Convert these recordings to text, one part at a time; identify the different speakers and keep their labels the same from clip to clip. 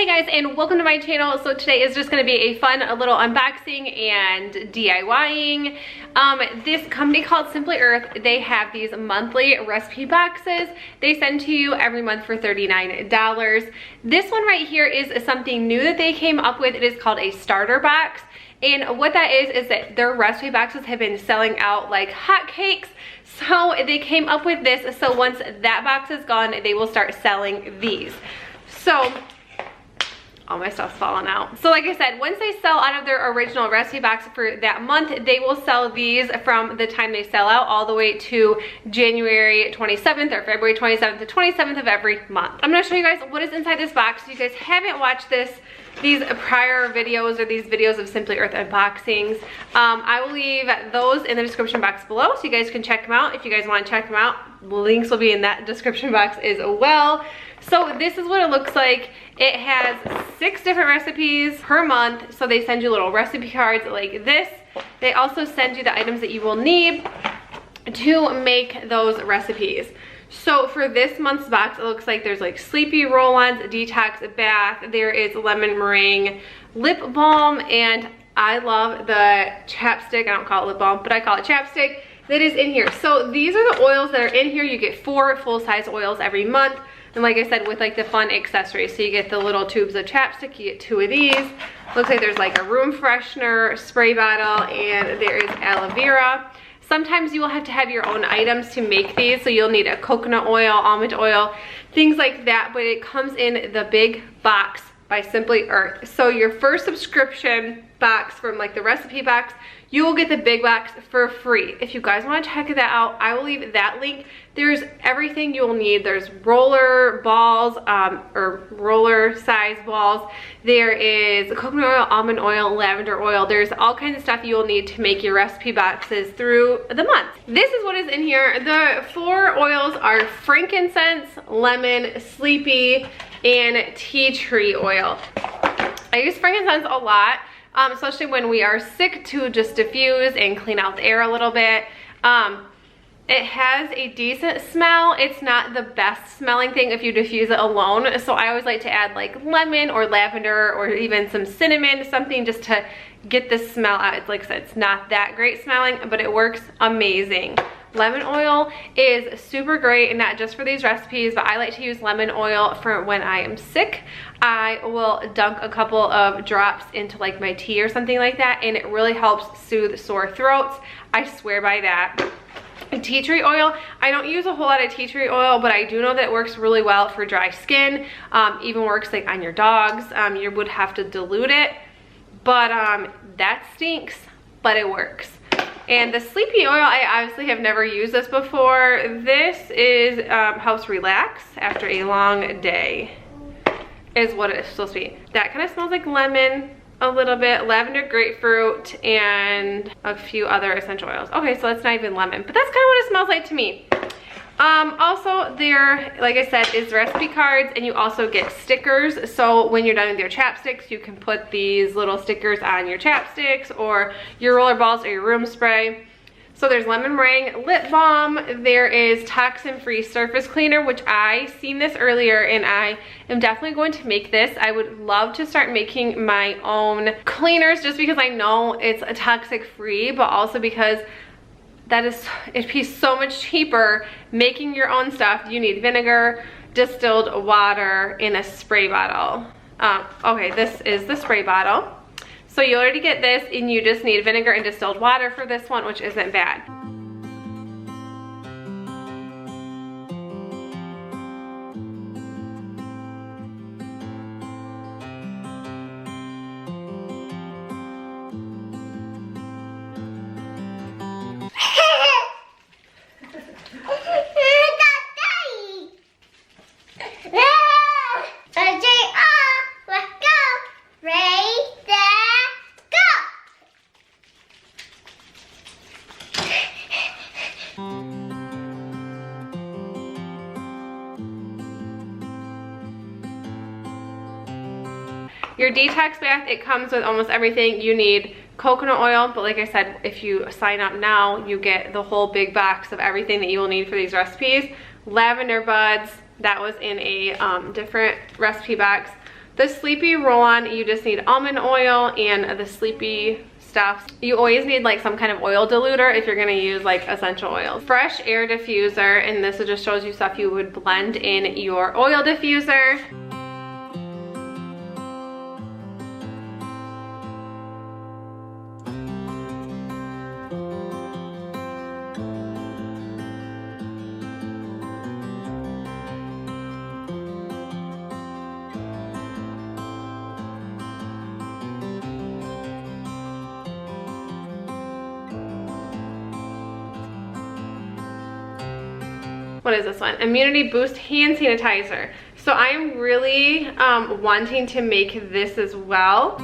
Speaker 1: Hey guys, and welcome to my channel. So today is just going to be a fun little unboxing and DIYing. This company called Simply Earth, they have these monthly recipe boxes they send to you every month for $39. This one right here is something new that they came up with. It is called a starter box. And what that is that their recipe boxes have been selling out like hotcakes. So they came up with this. So once that box is gone, they will start selling these. So all my stuff's falling out. So like I said, once they sell out of their original recipe box for that month, they will sell these from the time they sell out all the way to January 27th or February 27th to 27th of every month. I'm gonna show you guys what is inside this box. If you guys haven't watched these prior videos or these videos of Simply Earth unboxings, I will leave those in the description box below so you guys can check them out. If you guys want to check them out, links will be in that description box as well. So this is what it looks like. It has 6 different recipes per month. So they send you little recipe cards like this. They also send you the items that you will need to make those recipes. So for this month's box, it looks like there's like sleepy roll-ons, detox bath, there is lemon meringue, lip balm, and I love the chapstick. I don't call it lip balm, but I call it chapstick that is in here. So these are the oils that are in here. You get 4 full-size oils every month. And like I said, with like the fun accessories. So you get the little tubes of chapstick, you get 2 of these. Looks like there's like a room freshener, spray bottle, and there is aloe vera. Sometimes you will have to have your own items to make these. So you'll need a coconut oil, almond oil, things like that. But it comes in the big box by Simply Earth. So your first subscription box from like the recipe box, you will get the big box for free. If you guys want to check that out, I will leave that link. There's everything you will need. There's roller balls, or roller size balls. There is coconut oil, almond oil, lavender oil. There's all kinds of stuff you will need to make your recipe boxes through the month. This is what is in here. The 4 oils are frankincense, lemon, sleepy, and tea tree oil. I use frankincense a lot. Especially when we are sick, to just diffuse and clean out the air a little bit. It has a decent smell. It's not the best smelling thing if you diffuse it alone. So I always like to add like lemon or lavender or even some cinnamon, something just to get the smell out. It's like I said, it's not that great smelling, but it works amazing. Lemon oil is super great, and not just for these recipes, but I like to use lemon oil for when I am sick. I will dunk a couple of drops into like my tea or something like that, and it really helps soothe sore throats. I swear by that. Tea tree oil, I don't use a whole lot of tea tree oil, but I do know that it works really well for dry skin. Even works like on your dogs. You would have to dilute it, but that stinks, but it works. And the sleepy oil, I obviously have never used this before. This is helps relax after a long day, is what it's supposed to be. That kind of smells like lemon a little bit, lavender, grapefruit, and a few other essential oils. Okay, so that's not even lemon, but that's kind of what it smells like to me. Also there, like I said, is recipe cards, and you also get stickers. So when you're done with your chapsticks, you can put these little stickers on your chapsticks or your roller balls or your room spray. So there's lemon meringue, lip balm, there is toxin-free surface cleaner, which I seen this earlier, and I am definitely going to make this. I would love to start making my own cleaners, just because I know it's a toxic-free, but also because it'd be so much cheaper making your own stuff. You need vinegar, distilled water, in a spray bottle. Okay, this is the spray bottle. So you already get this, and you just need vinegar and distilled water for this one, which isn't bad. Your detox bath, it comes with almost everything. You need coconut oil, but like I said, if you sign up now, you get the whole big box of everything that you will need for these recipes. Lavender buds, that was in a different recipe box. The Sleepy roll-on, you just need almond oil and the Sleepy stuff. You always need like some kind of oil diluter if you're gonna use like essential oils. Fresh air diffuser, and this just shows you stuff you would blend in your oil diffuser. What is this one? Immunity Boost Hand Sanitizer. So I'm really wanting to make this as well.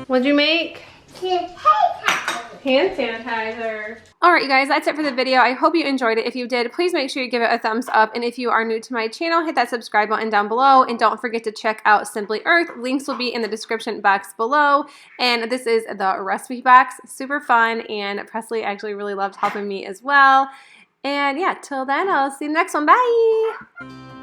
Speaker 1: What'd you make? Hand sanitizer. Alright you guys, that's it for the video. I hope you enjoyed it. If you did, please make sure you give it a thumbs up. And if you are new to my channel, hit that subscribe button down below. And don't forget to check out Simply Earth. Links will be in the description box below. And this is the recipe box. Super fun. And Presley actually really loved helping me as well. And yeah, till then, I'll see you in the next one. Bye!